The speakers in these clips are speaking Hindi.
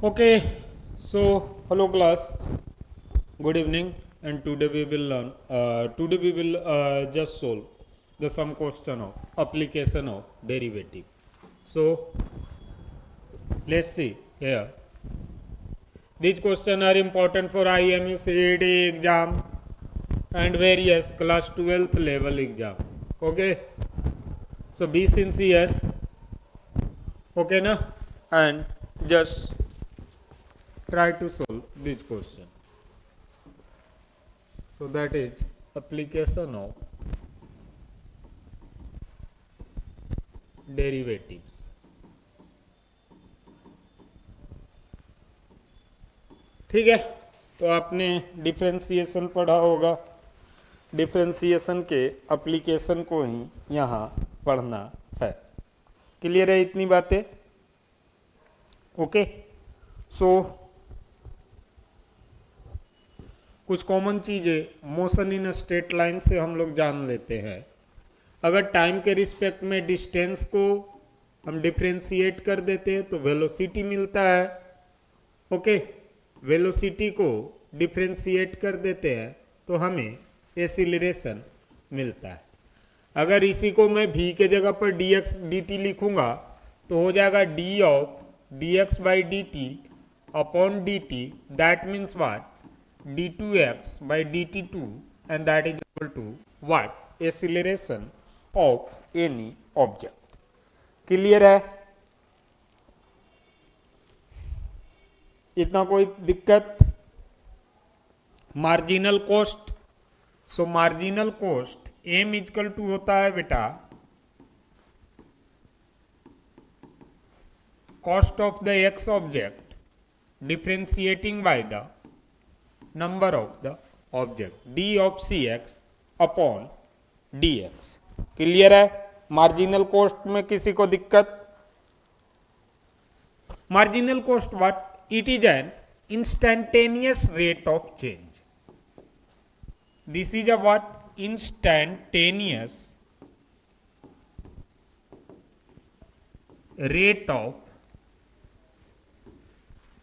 Okay, so hello class, good evening, and today we will learn. Today we will just solve the some question of application of derivative. So let's see here. These questions are important for IMU CET exam and various class 12th level exam. Okay, so be sincere. Okay, na, and just try to solve this question. So that is application of derivatives. ठीक है, तो आपने डिफरेंशिएशन पढ़ा होगा। डिफरेंशिएशन के एप्लीकेशन को ही यहाँ पढ़ना है। क्लियर है इतनी बातें? ओके, सो कुछ कॉमन चीज़ें मोशन इन स्ट्रेट लाइन से हम लोग जान लेते हैं। अगर टाइम के रिस्पेक्ट में डिस्टेंस को हम डिफ्रेंशिएट कर देते हैं तो वेलोसिटी मिलता है। ओके, वेलोसिटी को डिफ्रेंशिएट कर देते हैं तो हमें एक्सीलरेशन मिलता है। अगर इसी को मैं v के जगह पर dx dt लिखूंगा तो हो जाएगा d of dx by dt upon dt, that means what, d2x by dt2, and that is equal to what? Acceleration of any object. Clear है? इतना कोई दिक्कत? Marginal cost, so marginal cost m equal to होता है बेटा cost of the x object differentiating by the number of the object d of cx upon dx। Clear है? मार्जिनल कॉस्ट में किसी को दिक्कत? Marginal cost what? It is an instantaneous rate of change. This is a what? Instantaneous rate of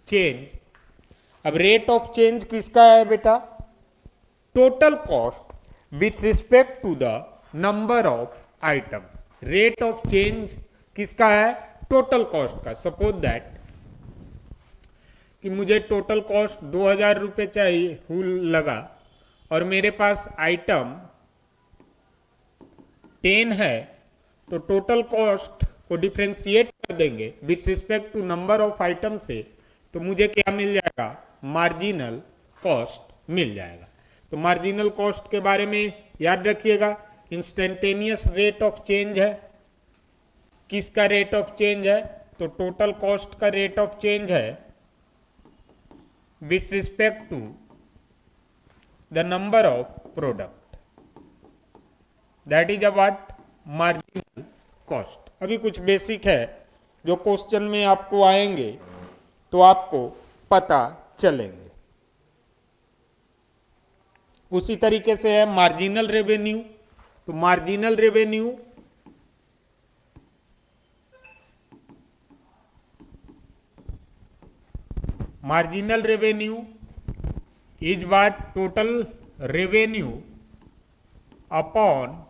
change. अब रेट ऑफ चेंज किसका है बेटा? Total cost with respect to the number of items. Rate of change किसका है? टोटल कॉस्ट का। सपोज दैट कि मुझे टोटल कॉस्ट 2000 रुपये चाहिए हुल लगा और मेरे पास आइटम 10 है, तो टोटल कॉस्ट को डिफ्रेंशिएट कर देंगे with respect to number of item से, तो मुझे क्या मिल जाएगा? मार्जिनल कॉस्ट मिल जाएगा। तो मार्जिनल कॉस्ट के बारे में याद रखिएगा, इंस्टेंटेनियस रेट ऑफ चेंज है। किसका रेट ऑफ चेंज है? तो टोटल कॉस्ट का रेट ऑफ चेंज है with respect to the number of product, that is what? Marginal cost. अभी कुछ बेसिक है जो क्वेश्चन में आपको आएंगे तो आपको पता चलेंगे। उसी तरीके से है मार्जिनल रेवेन्यू। तो marginal revenue is what? Total revenue upon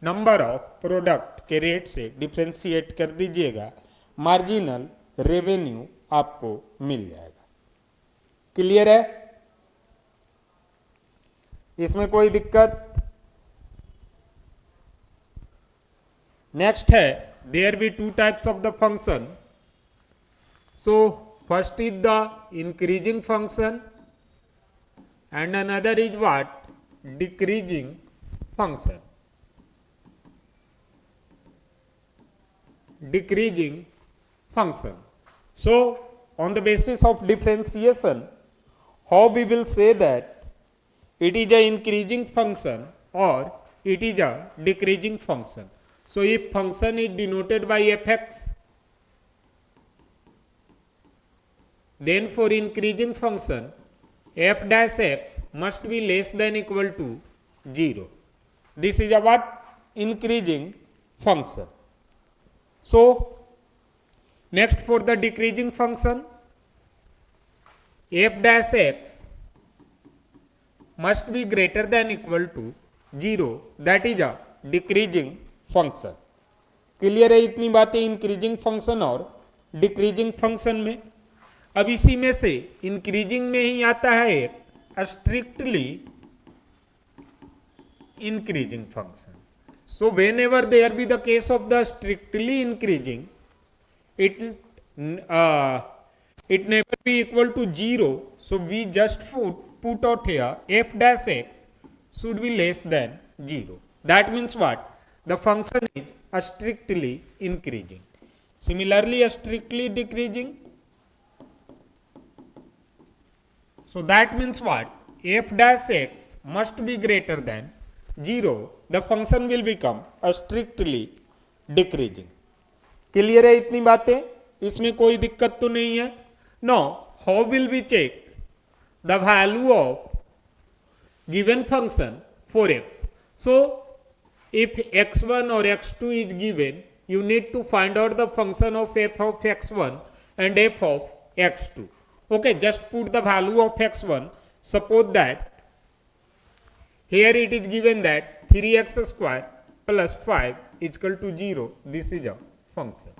number of product के रेट से डिफ्रेंशिएट कर दीजिएगा, मार्जिनल रेवेन्यू आपको मिल जाएगा। क्लियर है? इसमें कोई दिक्कत? नेक्स्ट है there be two types of the function. So first is the increasing function and another is what? Decreasing function. Decreasing function. So on the basis of differentiation, how we will say that it is a increasing function or it is a decreasing function. So if function is denoted by fx, then for increasing function f dash x must be less than equal to 0. This is a what? Increasing function. So next for the decreasing function, f dash x must be greater than equal to 0, that is a decreasing function. Clear है इतनी बातें इंक्रीजिंग फंक्शन और डिक्रीजिंग फंक्शन में. अब इसी में से इंक्रीजिंग में ही आता है एक strictly increasing function. So whenever there be the case of the strictly increasing, it never be equal to 0, so we just put out here f dash x should be less than 0. That means what? The function is strictly increasing. Similarly, strictly decreasing. So that means what? F dash x must be greater than 0. The function will become strictly decreasing. Clear है इतनी बातें? इसमें कोई दिक्कत तो नहीं है. Now, how will we check the value of given function for x? So, if x1 or x2 is given, you need to find out the function of f of x1 and f of x2. Okay, just put the value of x1. Suppose that here it is given that 3x square plus 5 is equal to 0. This is a function.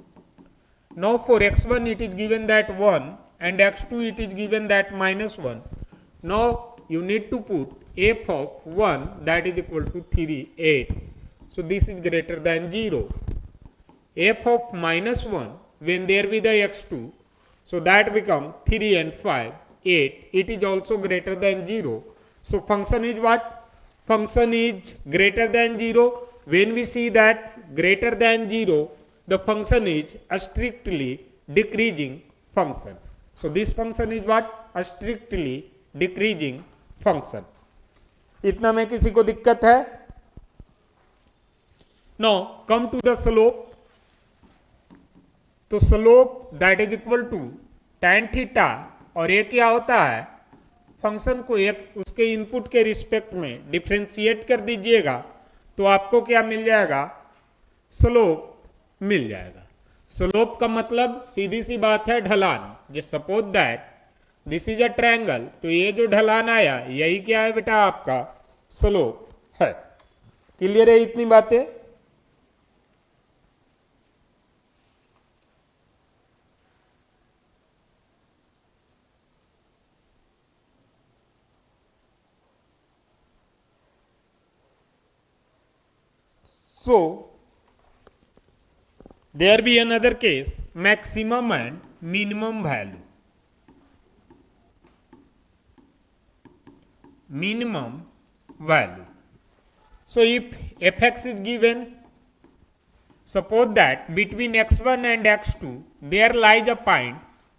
Now for x1 it is given that 1 and x2 it is given that minus 1. Now you need to put f of 1, that is equal to 3, 8. So this is greater than 0. F of minus 1, when there be the x2, so that become 3 and 5, 8. It is also greater than 0. So function is what? Function is greater than 0. When we see that greater than 0, the function is a strictly decreasing function. So this function is what? A strictly decreasing function. इतना में किसी को दिक्कत है? Now come to the slope. तो slope that is equal to tan theta, और ये क्या होता है? फंक्शन को एक उसके इनपुट के रिस्पेक्ट में डिफरेंशिएट कर दीजिएगा तो आपको क्या मिल जाएगा? स्लोप मिल जाएगा. स्लोप का मतलब सीधी सी बात है ढलान. Just suppose that this is a triangle, तो ये जो ढलान आया यही क्या है बेटा? आपका स्लोप है. क्लियर है इतनी बातें? So there be another case, maximum and minimum value. Minimum value. So if fx is given, suppose that between x1 and x2 there lies a point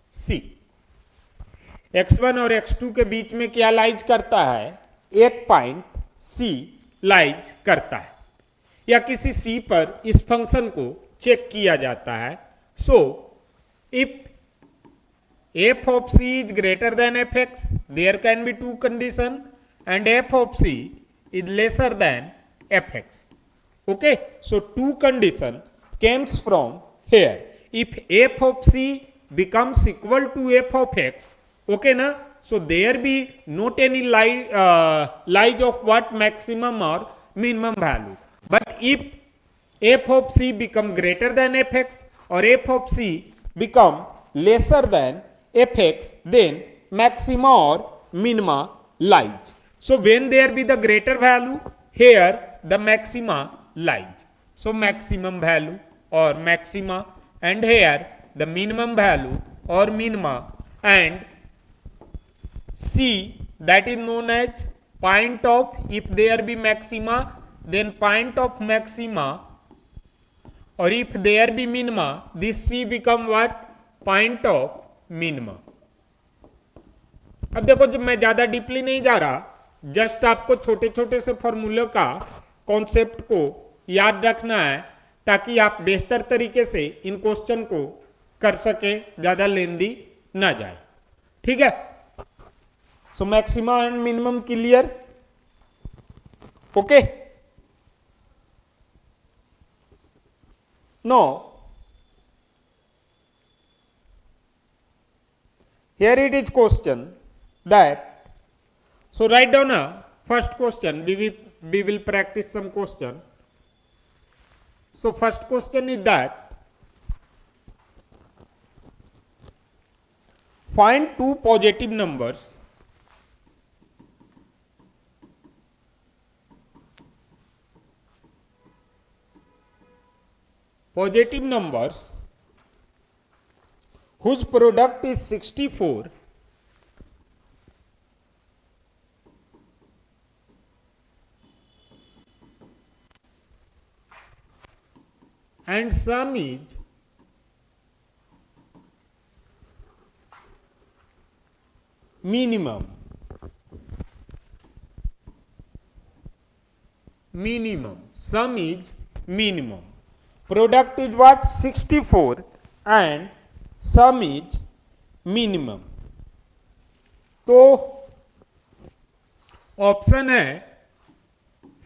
c. x1 और x2 के बीच में क्या लाइज करता है? एक पॉइंट c लाइज करता है, या किसी c पर इस फंक्शन को चेक किया जाता है. So if f of c is greater than fx, there can be two condition, and f of c is lesser than fx. Okay, so two condition comes from here. If f of c becomes equal to f of x, okay na, so there be not any lies of what? Maximum or minimum value. But if f of c become greater than fx or f of c become lesser than fx, then maxima or minima lies. So when there be the greater value, here the maxima lies. So maximum value or maxima, and here the minimum value or minima, and c, that is known as point of, if there be maxima then point of maxima, or if there be minima, this c become what? Point of minima. अब देखो, जब मैं ज्यादा डीपली नहीं जा रहा, जस्ट आपको छोटे छोटे से फॉर्मूले का कॉन्सेप्ट को याद रखना है ताकि आप बेहतर तरीके से इन क्वेश्चन को कर सके, ज्यादा लेंदी ना जाए. ठीक है? So maxima and minimum clear? Okay. No here it is question that, so write down a first question. We will practice some question. So first question is that find two positive numbers whose product is 64 and sum is minimum. Sum is minimum. Product is what? 64 and sum is minimum. तो ऑप्शन है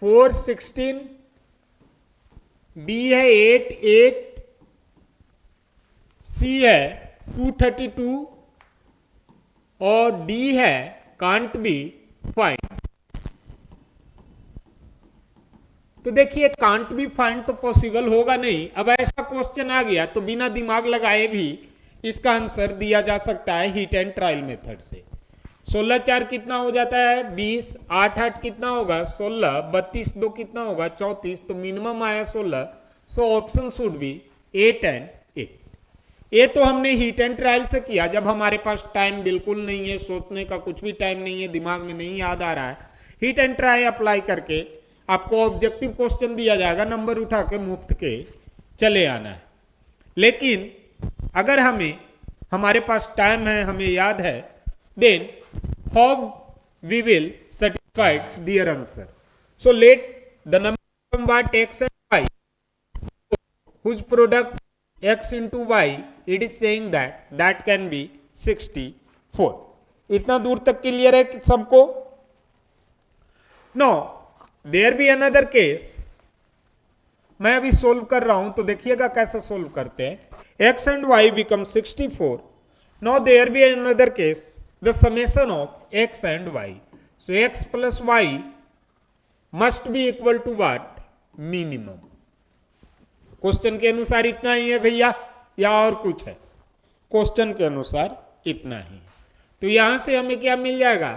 416, बी है 88, सी है 232 और डी है कांट बी फाइंड। तो देखिए कांट बी फाइंड तो पॉसिबल होगा नहीं। अब ऐसा क्वेश्चन आ गया तो बिना दिमाग लगाए भी इसका आंसर दिया जा सकता है हिट एंड ट्रायल मेथड से। 16 4 कितना हो जाता है 20, 8 8 कितना होगा 16, 32 2 कितना होगा 34, तो मिनिमम आया 16। So option should be 8 and 8। ये तो हमने हिट एंड ट्रायल से किया जब हमारे पास टाइम बिल्कुल नहीं है, सोचने का कुछ भी टाइम नहीं है, दिमाग में नहीं याद आ रहा है। हिट एंड ट्रायल अप्लाई करके आपको ऑब्जेक्टिव क्वेश्चन दिया जाएगा, नंबर उठा के मुफ्त के चले आना है। लेकिन अगर हमारे पास टाइम है, हमें याद है, then how we will satisfied their answer. So let the number from what x and y, whose product x into y, it is saying that can be 64. इतना दूर तक क्लियर है सबको? No there be another case, मैं अभी सोल्व कर रहा हूं तो देखिएगा कैसे सोल्व करते हैं। x and y become 64. Now there be another case, the summation of x and y. So x plus y must be equal to what? Minimum. Question के अनुसार इतना ही है भैया या और कुछ है? क्वेश्चन के अनुसार इतना ही है। तो यहां से हमें क्या मिल जाएगा?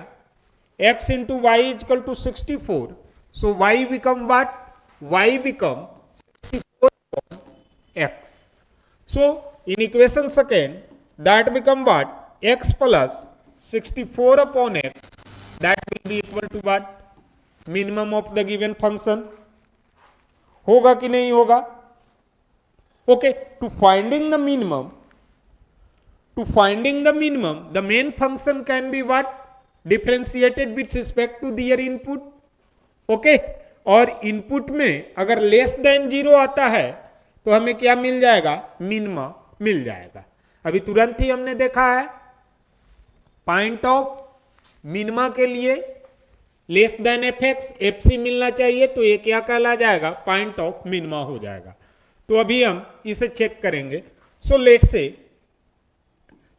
x into y is equal to 64. So y become what? Y become 64 upon x. So in equation second, that become what? X plus 64 upon x. That will be equal to what? Minimum of the given function. होगा कि नहीं होगा? Okay, to finding the minimum, the main function can be what? Differentiated with respect to their input. Okay, और इनपुट में अगर लेस देन 0 आता है तो हमें क्या मिल जाएगा? मिनिमा मिल जाएगा। अभी तुरंत ही हमने देखा है पॉइंट ऑफ मिनिमा के लिए less than F X F C मिलना चाहिए, तो ये क्या कहला जाएगा? पॉइंट ऑफ मिनिमा हो जाएगा। तो अभी हम इसे चेक करेंगे। So let's say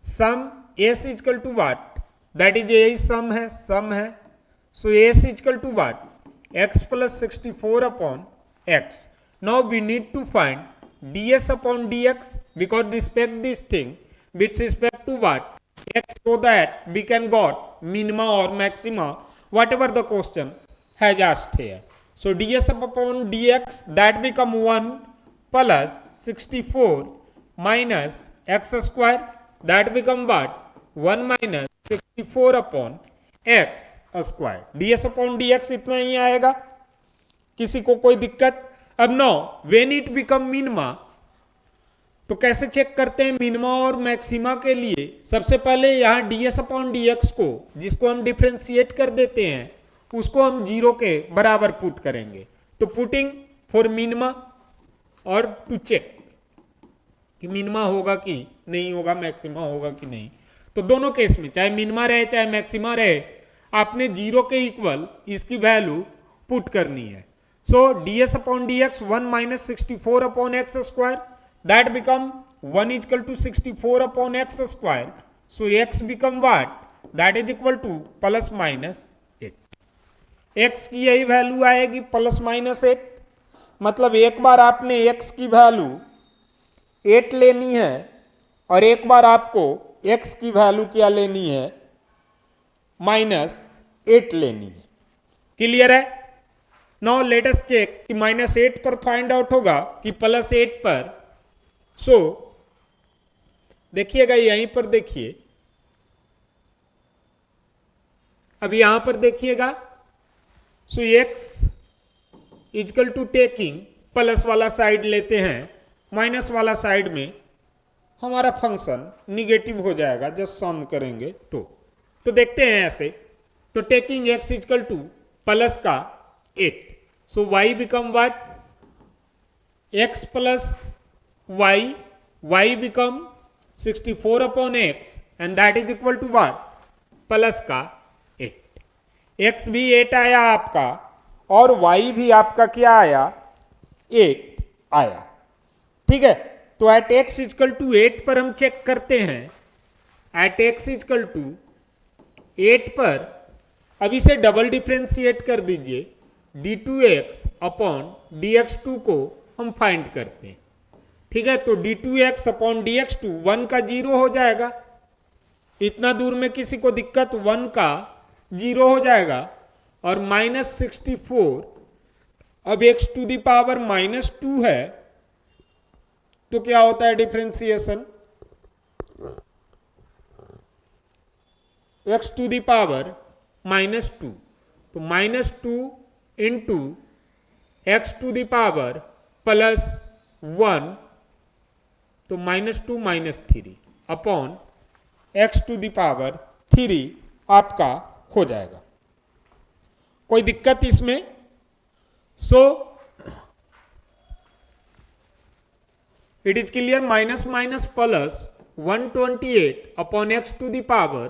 sum S is equal to what? That is यही सम है। So S is equal to what? x plus 64 upon x. Now we need to find ds upon dx because respect this thing with respect to what? X, so that we can got minima or maxima whatever the question has asked here. So ds upon dx that become 1 plus 64 minus x square, that become what? 1 minus 64 upon x square. ds upon dx इतना ही आएगा। किसी को कोई दिक्कत? अब know when it become minima, तो कैसे चेक करते हैं मिनिमा और मैक्सिमा के लिए? सबसे पहले यहां ds अपॉन dx को, जिसको हम डिफ्रेंशिएट कर देते हैं, उसको हम 0 के बराबर पुट करेंगे। तो पुटिंग फॉर मिनिमा और टू चेक कि मिनिमा होगा कि नहीं होगा, मैक्सिमा होगा कि नहीं। तो दोनों केस में चाहे मिनिमा रहे चाहे मैक्सिमा रहे, आपने 0 के इक्वल इसकी वैल्यू पुट करनी है। So ds upon dx 1 minus 64 upon x square, that become 1 equal to 64 upon x square. So x become what? That is equal to plus minus 8. x की यही वैल्यू आएगी प्लस माइनस 8. मतलब एक बार आपने x की वैल्यू 8 लेनी है और एक बार आपको x की वैल्यू क्या लेनी है? माइनस 8 लेनी है. क्लियर है? नाउ लेट अस चेक कि माइनस 8 पर फाइंड आउट होगा कि प्लस 8 पर. सो देखिएगा यहीं पर देखिए, अब यहां पर देखिएगा. So x equal to taking plus वाला साइड लेते हैं, माइनस वाला साइड में हमारा फंक्शन निगेटिव हो जाएगा जब सम करेंगे तो देखते हैं ऐसे. तो taking x equal to plus का 8. So y become what? x plus y become 64 अपॉन x and that is equal to what? Plus का 8. x भी 8 आया आपका और y भी आपका क्या आया? 8 आया. ठीक है, तो एट x इजकल टू 8 पर हम चेक करते हैं. एट x इजकल टू 8 पर अब इसे डबल डिफ्रेंशिएट कर दीजिए. d2x अपॉन dx2 को हम फाइंड करते हैं. ठीक है, तो d2x अपॉन dx2 1 का 0 हो जाएगा. इतना दूर में किसी को दिक्कत? 1 का 0 हो जाएगा. और माइनस 64 अब x to the power minus 2 है तो क्या होता है differentiation? x to the power minus 2, तो minus 2 into x to the power plus 1, तो minus 2 minus 3 upon x to the power 3 आपका हो जाएगा. कोई दिक्कत इसमें? So it is clear. Minus minus plus 128 upon x to the power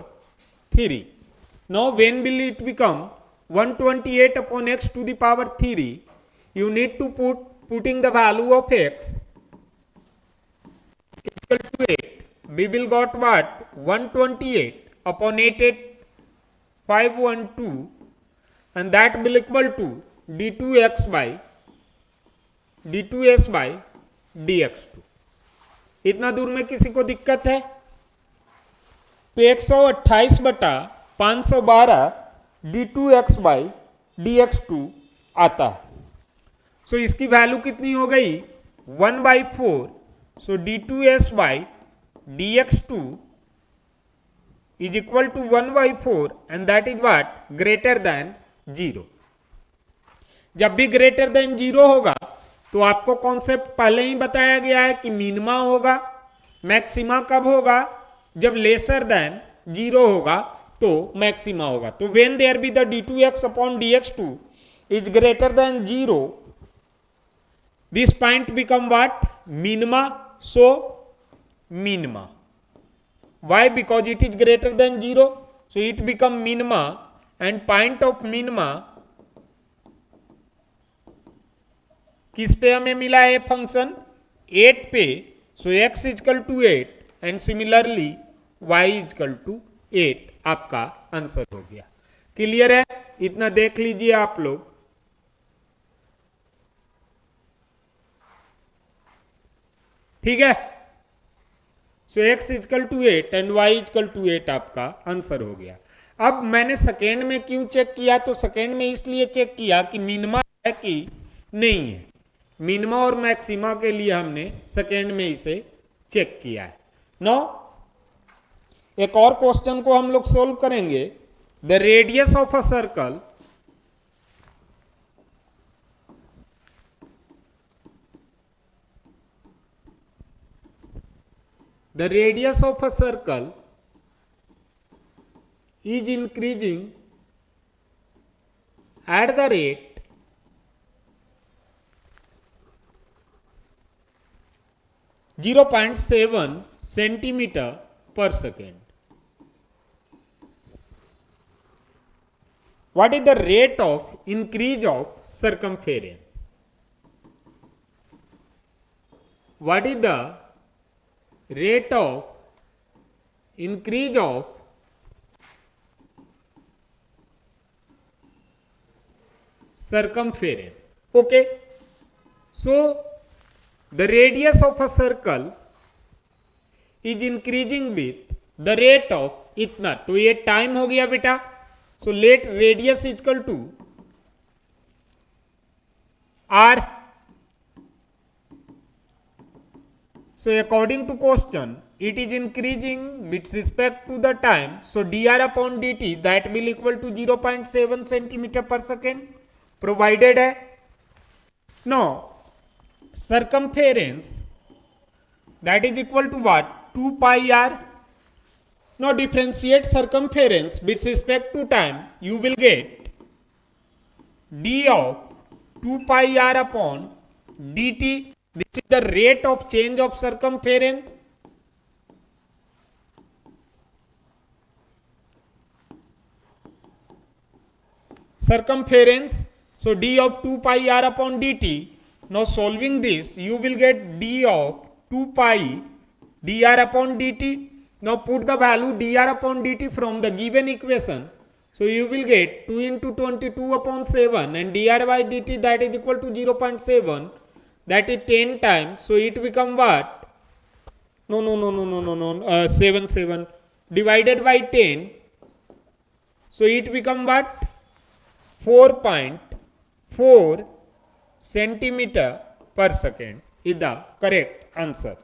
3. Now when will it become 128 upon x to the power 3? You need to putting the value of x equal to 8. We will got what? 128 upon 88512 and that will equal to d2s by dx2. इतना दूर में किसी को दिक्कत है? तो 128 बटा 512 d2x बाई dx2 आता है. सो इसकी वैल्यू कितनी हो गई? 1/4. So d2s by dx2 is equal to 1/4 and that is what? Greater than 0. जब भी ग्रेटर देन 0 होगा तो आपको कॉन्सेप्ट पहले ही बताया गया है कि मिनिमा होगा. मैक्सिमा कब होगा? जब लेसर देन 0 होगा तो मैक्सिमा होगा. तो when there be the d2x upon dx2 is greater than 0, this point become what? Minima. So minima. Why? Because it is greater than 0, so it become minima and point of minima किस पे हमें मिला है फंक्शन? 8 पे. So x equal to 8 and similarly y equal to 8 आपका आंसर हो गया. क्लियर है? इतना देख लीजिए आप लोग. ठीक है, so x equal to 8 and y equal to 8 आपका आंसर हो गया. अब मैंने सेकेंड में क्यों चेक किया? तो सेकेंड में इसलिए चेक किया कि मिनिमा है कि नहीं है. मिनिमा और मैक्सिमा के लिए हमने सेकेंड में इसे चेक किया है. नो, एक और क्वेश्चन को हम लोग सोल्व करेंगे. The radius of a circle is increasing at the rate (0.7 centimeter per second). What is the rate of increase of circumference? What is the rate of increase of circumference. Okay, so the radius of a circle is increasing with the rate of इतना, तो ये टाइम हो गया बेटा. So let radius is equal to r. So according to question, it is increasing with respect to the time. So dr upon dt that will equal to 0.7 centimeter per second provided है. Now circumference that is equal to what? 2 pi r. Now differentiate circumference with respect to time. You will get d of 2 pi r upon dt. This is the rate of change of circumference. Circumference. So d of 2 pi r upon dt. Now solving this, you will get d of 2 pi dr upon dt. Now put the value dr upon dt from the given equation. So you will get 2 into 22 upon 7 and dr by dt that is equal to 0.7. That is 10 times. So it become what? No. 7 divided by 10. So it become what? 4.4 centimeter per second is the correct answer.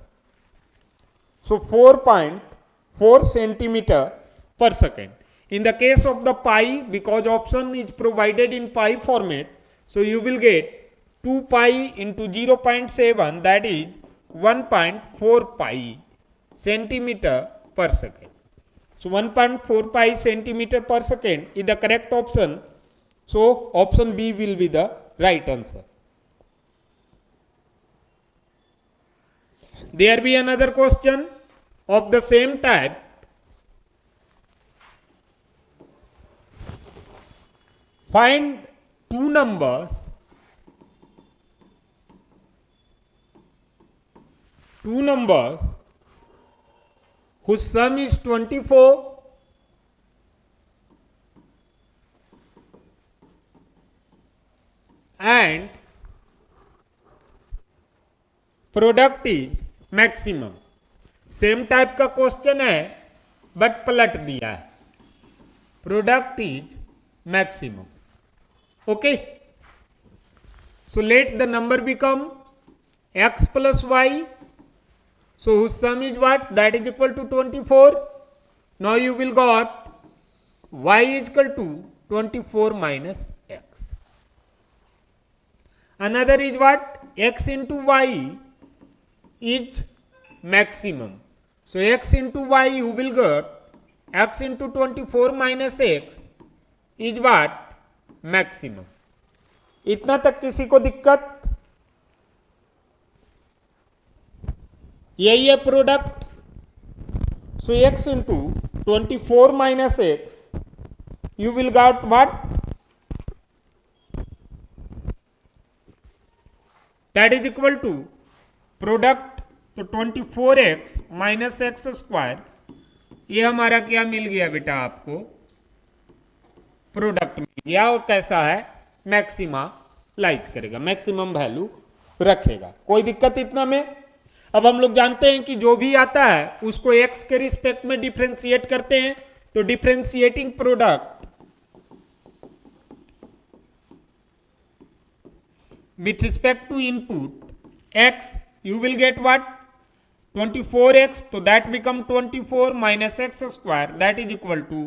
So 4.4 centimeter per second. In the case of the pi, because option is provided in pi format, so you will get 2 pi into 0.7, that is 1.4 pi centimeter per second. So 1.4 pi centimeter per second is the correct option. So option B will be the right answer. There be another question of the same type. Find two numbers whose sum is 24 and product is maximum. Same type का क्वेश्चन है बट पलट दिया है. Product is maximum. Okay, so let the number become x plus y. So whose sum is what? That is equal to 24. Now you will got y is equal to 24 minus x. Another is what? X into y is maximum. So x into y you will get x into 24 minus x is what? Maximum. इतना तक किसी को दिक्कत? यही है product. So x into 24 minus x you will get what? That is equal to product. तो 24x माइनस एक्स स्क्वायर, ये हमारा क्या मिल गया बेटा आपको? प्रोडक्ट मिल गया. और कैसा है? मैक्सिमा लाइज करेगा, मैक्सिमम वैल्यू रखेगा. कोई दिक्कत इतना में? अब हम लोग जानते हैं कि जो भी आता है उसको x के रिस्पेक्ट में डिफरेंशिएट करते हैं. तो differentiating product with respect to input x you will get what? 24x. तो that become 24 minus x square that is equal to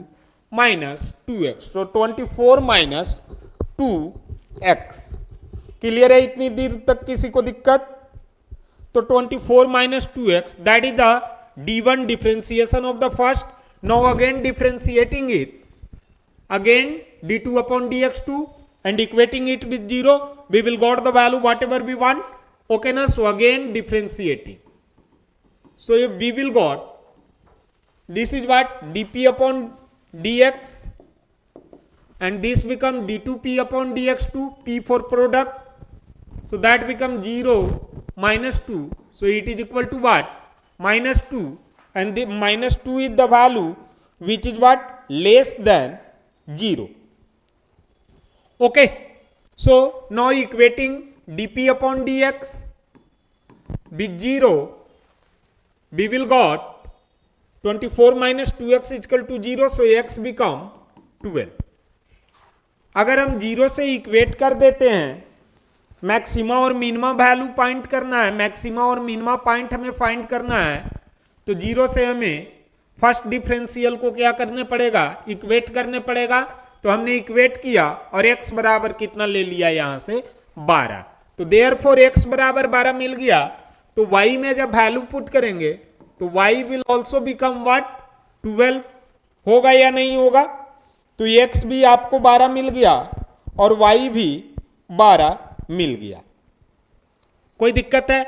minus 2x. So 24 minus 2x. Clear है इतनी देर तक किसी को दिक्कत? तो 24 minus 2x that is the d1 differentiation of the first. Now again differentiating it, again d2 upon dx2 and equating it with 0, we will got the value whatever we want. Okay na? So again differentiating. So we will got this is what? dp upon dx and this become d2p upon dx2, p for product. So that become 0 minus 2. So it is equal to what? Minus 2 and the minus 2 is the value which is what less than 0. Okay, so now equating dp upon dx with 0, we will got 24 minus 2x is equal to 0, so x become 12. अगर हम 0 से इक्वेट कर देते हैं, मैक्सिमा और मिनिमा वैल्यू फाइंड करना है, मैक्सिमा और मिनिमा पॉइंट हमें फाइंड करना है, तो 0 से हमें फर्स्ट डिफरेंशियल को क्या करने पड़ेगा, इक्वेट करने पड़ेगा। तो हमने इक्वेट किया और x बराबर कितना ले लिया यहां से 12, तो देयरफॉर x बराबर 12 मिल गया। तो y में जब वैल्यू पुट करेंगे तो y will also become what 12, होगा या नहीं होगा। तो x भी आपको 12 मिल गया और y भी 12 मिल गया, कोई दिक्कत है।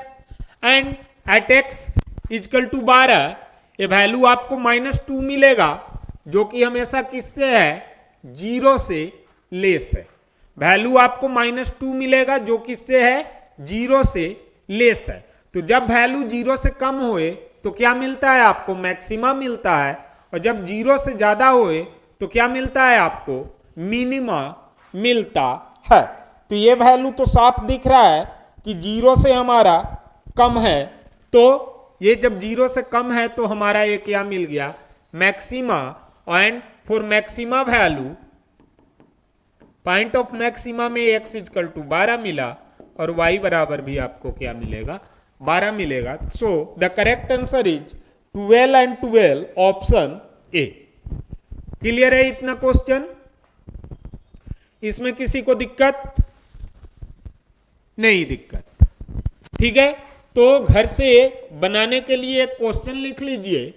And at x equal to 12 ये वैल्यू आपको -2 मिलेगा, जो कि हमेशा किससे है, 0 से लेस है। वैल्यू आपको -2 मिलेगा जो किससे है, 0 से लेस है। तो जब वैल्यू 0 से कम होए तो क्या मिलता है आपको, मैक्सिमा मिलता है, और जब 0 से ज्यादा होए तो क्या मिलता है आपको, मिनिमा मिलता है। तो ये वैल्यू तो साफ दिख रहा है कि 0 से हमारा कम है, तो ये जब 0 से कम है तो हमारा ये क्या मिल गया, maxima. And for maxima value point of maxima में x इजकल टू 12 मिला और y बराबर भी आपको क्या मिलेगा, 12 मिलेगा। So the correct answer is 12 and 12, option A. Clear है इतना क्वेश्चन, इसमें किसी को दिक्कत नहीं, दिक्कत ठीक है। तो घर से बनाने के लिए एक क्वेश्चन लिख लीजिए।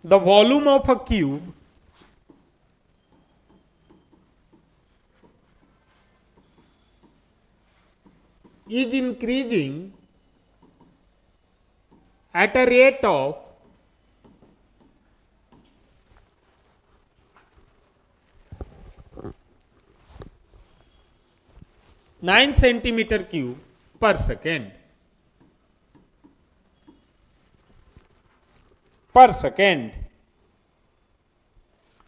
The volume of a cube is increasing at a rate of 9 centimeter cube per second.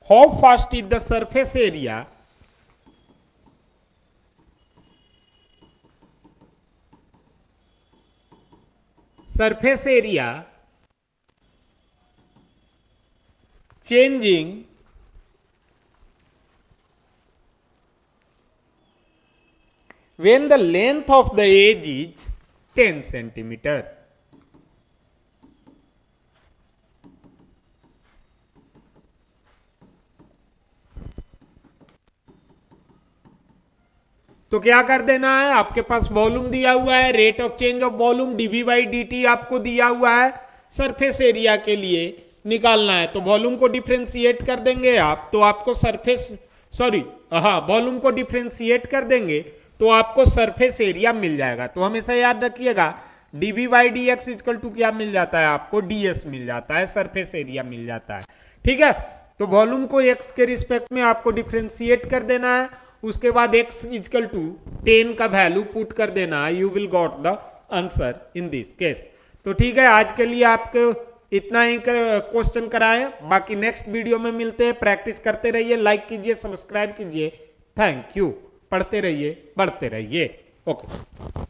How fast is the surface area changing when the length of the edge is 10 centimeter? तो क्या कर देना है, आपके पास वॉल्यूम दिया हुआ है, rate of change of volume dV/dt आपको दिया हुआ है, सरफेस एरिया के लिए निकालना है। तो वॉल्यूम को डिफरेंशिएट कर देंगे आप, तो आपको वॉल्यूम को डिफरेंशिएट कर देंगे तो आपको सरफेस एरिया मिल जाएगा। तो हमेशा याद रखिएगा dV/dx इक्वल टू क्या मिल जाता है आपको, ds मिल जाता है, सरफेस एरिया मिल जाता है। ठीक है, तो वॉल्यूम को x के रिस्पेक्ट में आपको डिफरेंशिएट कर देना है, उसके बाद x इक्वल टू 10 का वैल्यू पुट कर देना है, you will got the answer in this case. तो ठीक है, आज के लिए आपको इतना ही क्वेश्चन कराए, बाकी नेक्स्ट वीडियो में मिलते हैं। प्रैक्टिस करते रहिए, लाइक कीजिए, सब्सक्राइब कीजिए। Thank you. पढ़ते रहिए, बढ़ते रहिए। ओके।